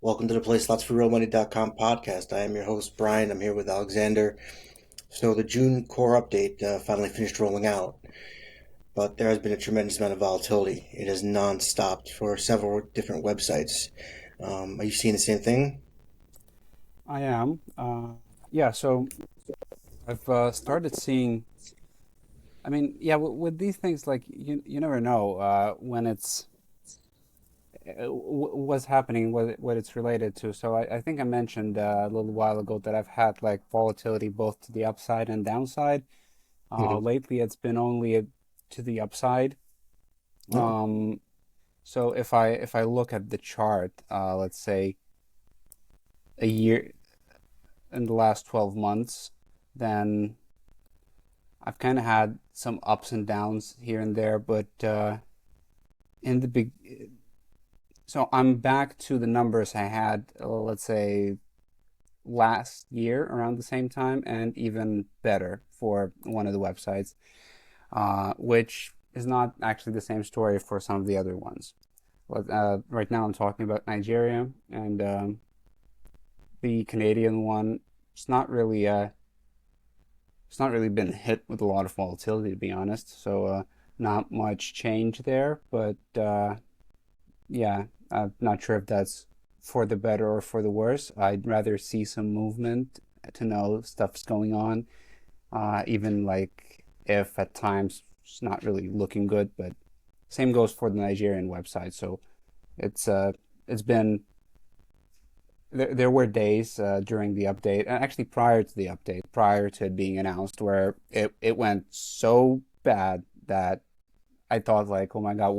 Welcome to the PlaySlotsForRealMoney.com podcast. I am your host, Brian. I'm here with Alexander. So the June core update finally finished rolling out, but there has been a tremendous amount of volatility. It has non-stopped for several different websites. Are you seeing the same thing? I am. Yeah, so I've started seeing. I mean, yeah, with these things, like you never know when it's what's happening, what it's related to. So I think I mentioned a little while ago that I've had like volatility both to the upside and downside. Hmm. Lately, it's been only to the upside. No. Um, so if I look at the chart, let's say a year in the last 12 months, then I've kind of had some ups and downs here and there, but in the big, so I'm back to the numbers I had, let's say last year around the same time, and even better for one of the websites, which is not actually the same story for some of the other ones. Right now, I'm talking about Nigeria and the Canadian one. It's not really it's not really been hit with a lot of volatility, to be honest. So not much change there, but yeah, I'm not sure if that's for the better or for the worse. I'd rather see some movement to know stuff's going on, even like if at times it's not really looking good. But same goes for the Nigerian website. So it's uh it's been there were days during the update, and actually prior to the update, prior to it being announced, where it went so bad that I thought like, oh my God,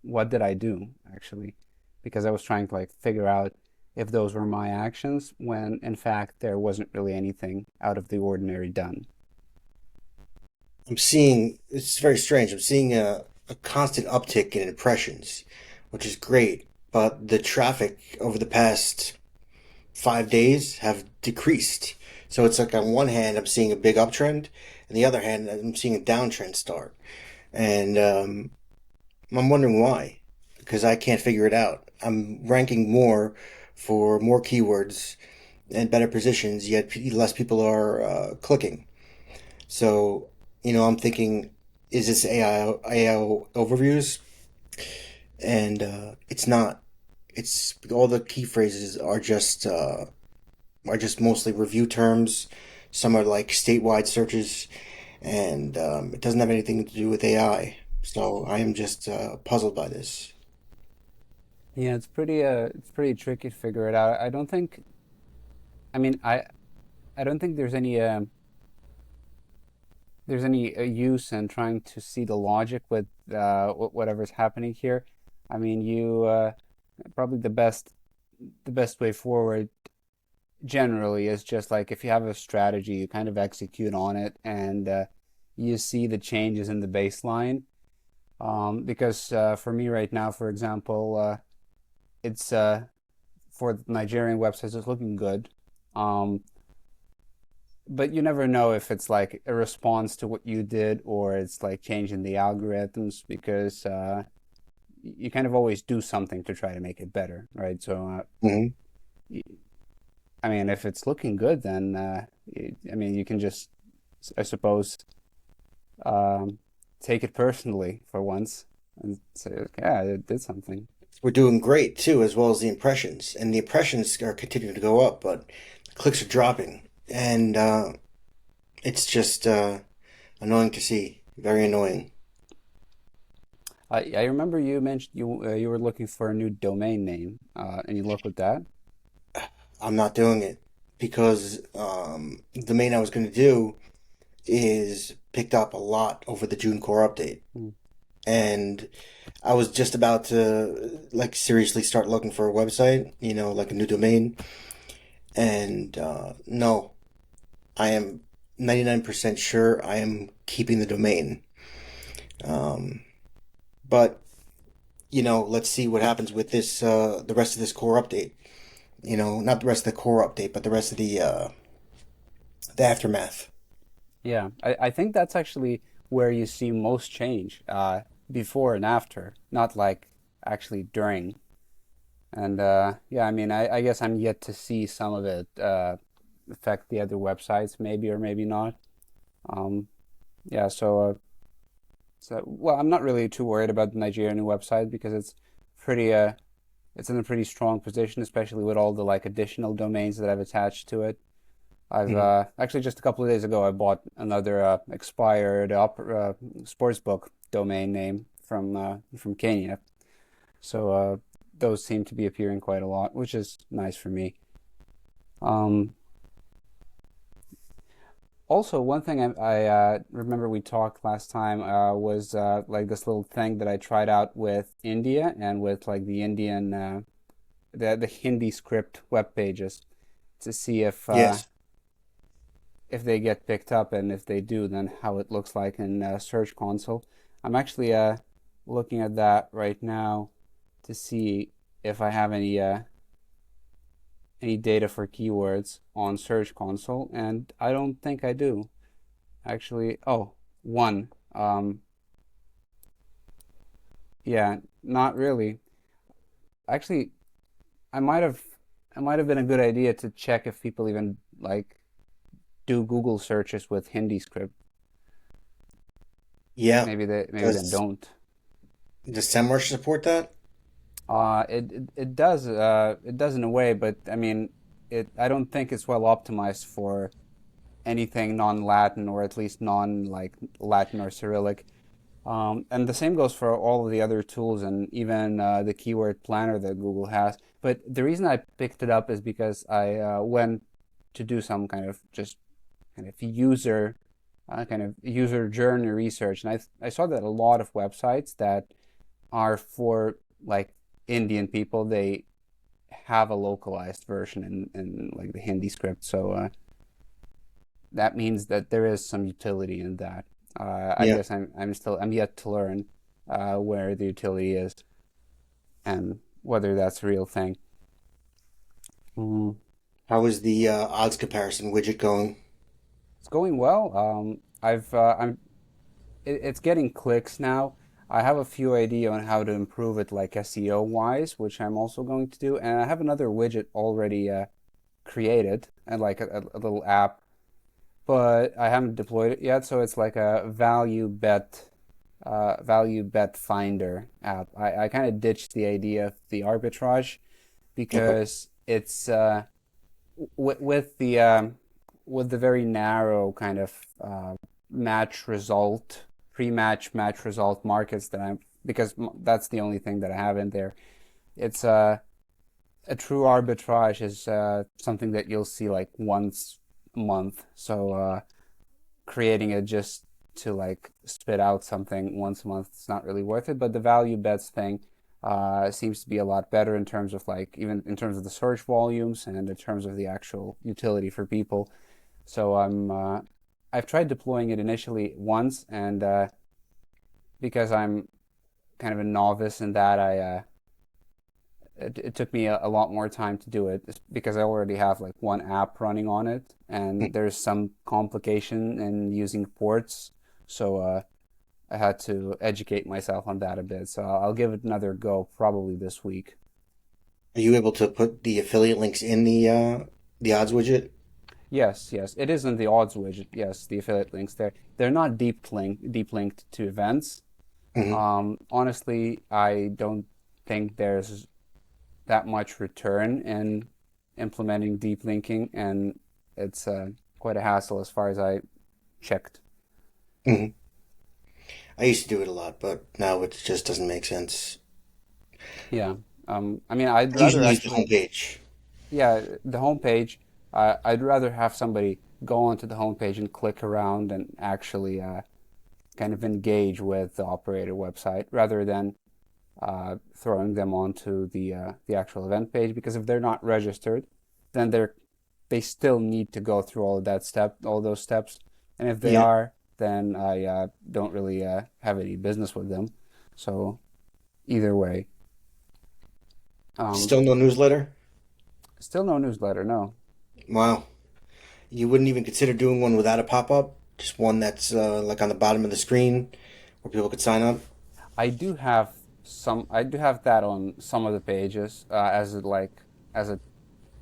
what did I do actually? Because I was trying to like figure out if those were my actions when in fact there wasn't really anything out of the ordinary done. I'm seeing, it's very strange. I'm seeing a constant uptick in impressions, which is great, but the traffic over the past 5 days have decreased. So it's like on one hand, I'm seeing a big uptrend, and the other hand, I'm seeing a downtrend start. And I'm wondering why, because I can't figure it out. I'm ranking more for more keywords and better positions, yet less people are clicking. So, I'm thinking, is this AI overviews? And it's not. It's all the key phrases are just mostly review terms. Some are like statewide searches, and it doesn't have anything to do with AI. So I am just puzzled by this. Yeah, it's pretty tricky to figure it out. I don't think I mean I don't think there's any use in trying to see the logic with whatever's happening here. I mean, you probably the best way forward generally is just like if you have a strategy, you kind of execute on it, and you see the changes in the baseline. Because for me right now, for example, it's for the Nigerian websites, it's looking good. Um, but you never know if it's like a response to what you did or it's like changing the algorithms because you kind of always do something to try to make it better, right? So, Hmm. I mean, if it's looking good, then I mean, you can just, I suppose, um, take it personally for once and say, okay, yeah, it did something. We're doing great too, as well as the impressions, and the impressions are continuing to go up, but clicks are dropping, and it's just annoying to see. Very annoying. I remember you mentioned you were looking for a new domain name, and you look with that. I'm not doing it because the main I was going to do is picked up a lot over the June core update. Hmm. And I was just about to like seriously start looking for a website, like a new domain. And no, I am 99% sure I am keeping the domain. Um, but let's see what happens with this the rest of this core update. Not the rest of the core update, but the rest of the aftermath. Yeah, I think that's actually where you see most change, before and after, not like actually during. And yeah, I mean, I guess I'm yet to see some of it affect the other websites, maybe or maybe not. Um, yeah, so well, I'm not really too worried about the Nigerian website because pretty it's in a pretty strong position, especially with all the like additional domains that I've attached to it. I've Hmm. actually just a couple of days ago I bought another expired sportsbook domain name from Kenya. So those seem to be appearing quite a lot, which is nice for me. Um, Also, one thing I remember we talked last time was like this little thing that I tried out with India and with like the Indian the Hindi script web pages to see Yes. if they get picked up, and if they do, then how it looks like in Search Console. I'm actually looking at that right now to see if I have any data for keywords on Search Console, and I don't think I do. Actually, oh, one. Yeah, not really. Actually, I might have it might have been a good idea to check if people even like do Google searches with Hindi script. Yeah. Maybe they Does don't. does SEMrush support that? It does in a way, but I mean, it I don't think it's well optimized for anything non-Latin, or at least non like Latin or Cyrillic. And the same goes for all of the other tools and even the keyword planner that Google has. But the reason I picked it up is because I went to do some kind of user journey research, and I saw that a lot of websites that are for like Indian people, they have a localized version in like the Hindi script. So that means that there is some utility in that. I Yeah. guess I'm yet to learn where the utility is and whether that's a real thing. Mm, How is the odds comparison widget going? it's going well. It's getting clicks now. I have a few idea on how to improve it, like SEO wise, which I'm also going to do, and I have another widget already created and like a little app, but I haven't deployed it yet. So it's like a value bet finder app. I kind of ditched the idea of the arbitrage Okay. because it's with with the very narrow kind of match result pre-match match result markets that I'm because that's the only thing that I have in there. It's a true arbitrage is something that you'll see like once a month. So creating it just to like spit out something once a month, it's not really worth it. But the value bets thing seems to be a lot better in terms of like even in terms of the search volumes and in terms of the actual utility for people. So I've tried deploying it initially once, and because I'm kind of a novice in that, it took me a lot more time to do it because I already have like one app running on it, and there's some complication in using ports. So I had to educate myself on that a bit. So I'll give it another go probably this week. Are you able to put the affiliate links in the odds widget? Yes, yes, it is in the odds widget. Yes, the affiliate links there. They're not deep linked to events. Hmm. Honestly, I don't think there's that much return in implementing deep linking, and it's quite a hassle as far as I checked. Hmm. I used to do it a lot, but now it just doesn't make sense. Yeah. I mean, I'd I rather usually use the actually, homepage. yeah, the homepage. I'd rather have somebody go onto the homepage and click around and actually kind of engage with the operator website rather than throwing them onto the actual event page. Because if they're not registered, then they still need to go through all those steps, and if they Yeah. are, then I don't really have any business with them. So either way, um, Still no newsletter? still no newsletter. No, Wow. You wouldn't even consider doing one without a pop-up? Just one that's like on the bottom of the screen where people could sign up? I do have some I do have that on some of the pages as a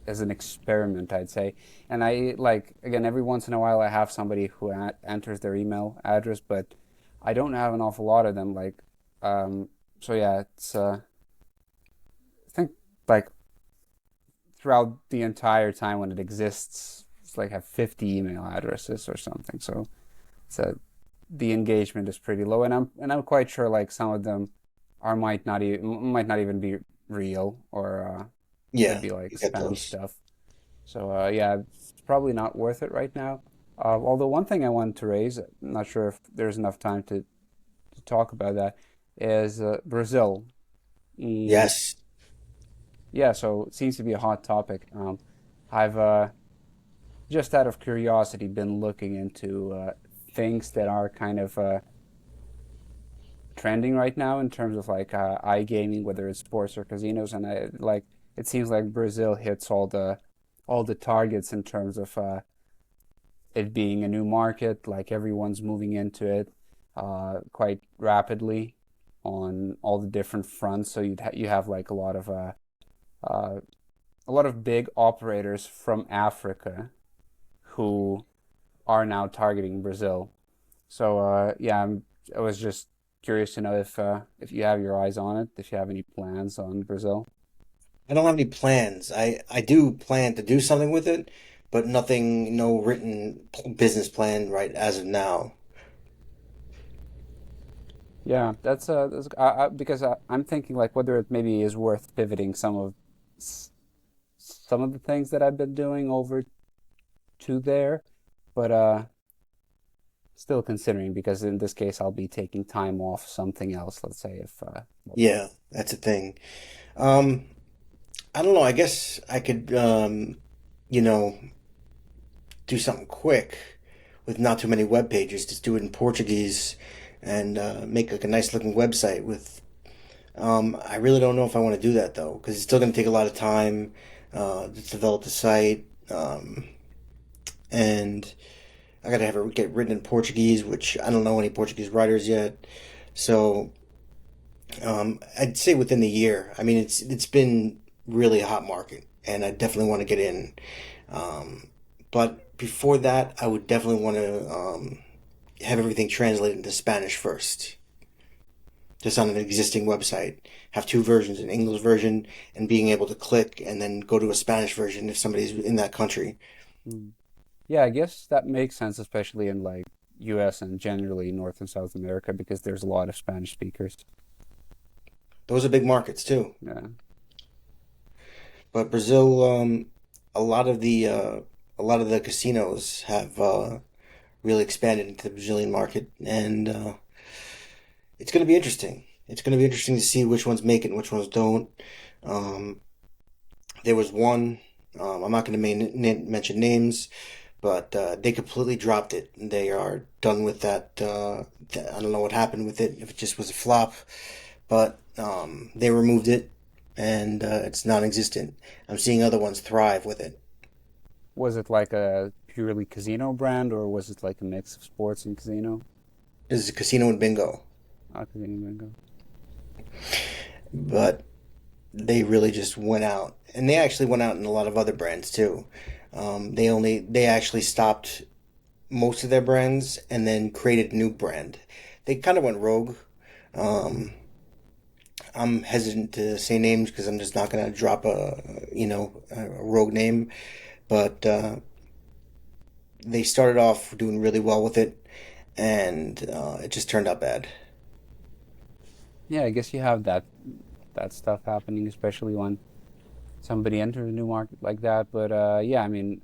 as an experiment, I'd say. And I like again every once in a while I have somebody who enters their email address, but I don't have an awful lot of them. Um, so yeah, it's I think like throughout the entire time when it exists, it's like have 50 email addresses or something. So it's the engagement is pretty low, and I'm quite sure like some of them are might not even be real or could Yeah, be like you get spam those. stuff. So yeah, it's probably not worth it right now. Although one thing I wanted to raise, I'm not sure if there's enough time to talk about that, is Brazil. Mm, Yes. yeah, so it seems to be a hot topic. I've just out of curiosity been looking into things that are kind of trending right now in terms of like iGaming, whether it's sports or casinos, and I like it seems like Brazil hits all the targets in terms of it being a new market, like everyone's moving into it quite rapidly on all the different fronts. So you have like uh, a lot of big operators from Africa who are now targeting Brazil. So yeah, I was just curious to know if you have your eyes on it, if you have any plans on Brazil. I don't have any plans. I do plan to do something with it, but nothing, no written business plan right as of now. Yeah, that's because I'm thinking like whether it maybe is worth pivoting some of the things that I've been doing over to there, but still considering because in this case I'll be taking time off something else. Let's say if Yeah, that's a thing. Um, I don't know. I guess I could, you know, do something quick with not too many web pages. Just do it in Portuguese and make like a nice looking website with. I really don't know if I want to do that though, because it's still going to take a lot of time to develop the site, and I got to have it get written in Portuguese, which I don't know any Portuguese writers yet. So I'd say within the year. I mean, it's been really a hot market, and I definitely want to get in. Um, but before that, I would definitely want to have everything translated into Spanish first, just on an existing website. Have two versions, an English version, and being able to click and then go to a Spanish version if somebody's in that country. hmm. Yeah, I guess that makes sense, especially in like US and generally North and South America because there's a lot of Spanish speakers. Those are big markets too. Yeah. But Brazil, a lot of the uh, a lot of the casinos have really expanded into the Brazilian market, and it's going to be interesting. It's going to be interesting to see which ones make it and which ones don't. Um, there was one. I'm not going to mention names, but they completely dropped it. They are done with that. I don't know what happened with it. If it just was a flop, but they removed it, and it's non-existent. I'm seeing other ones thrive with it. Was it like a purely casino brand or was it like a mix of sports and casino? This is a casino and bingo, Casino bingo. but they really just went out, and they actually went out in a lot of other brands too. They actually stopped most of their brands and then created a new brand. They kind of went rogue. Um, I'm hesitant to say names because I'm just not going to drop a rogue name, but they started off doing really well with it, and it just turned out bad. Yeah, I guess you have that stuff happening, especially when somebody enters a new market like that. But yeah, I mean,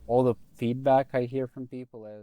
all the feedback I hear from people is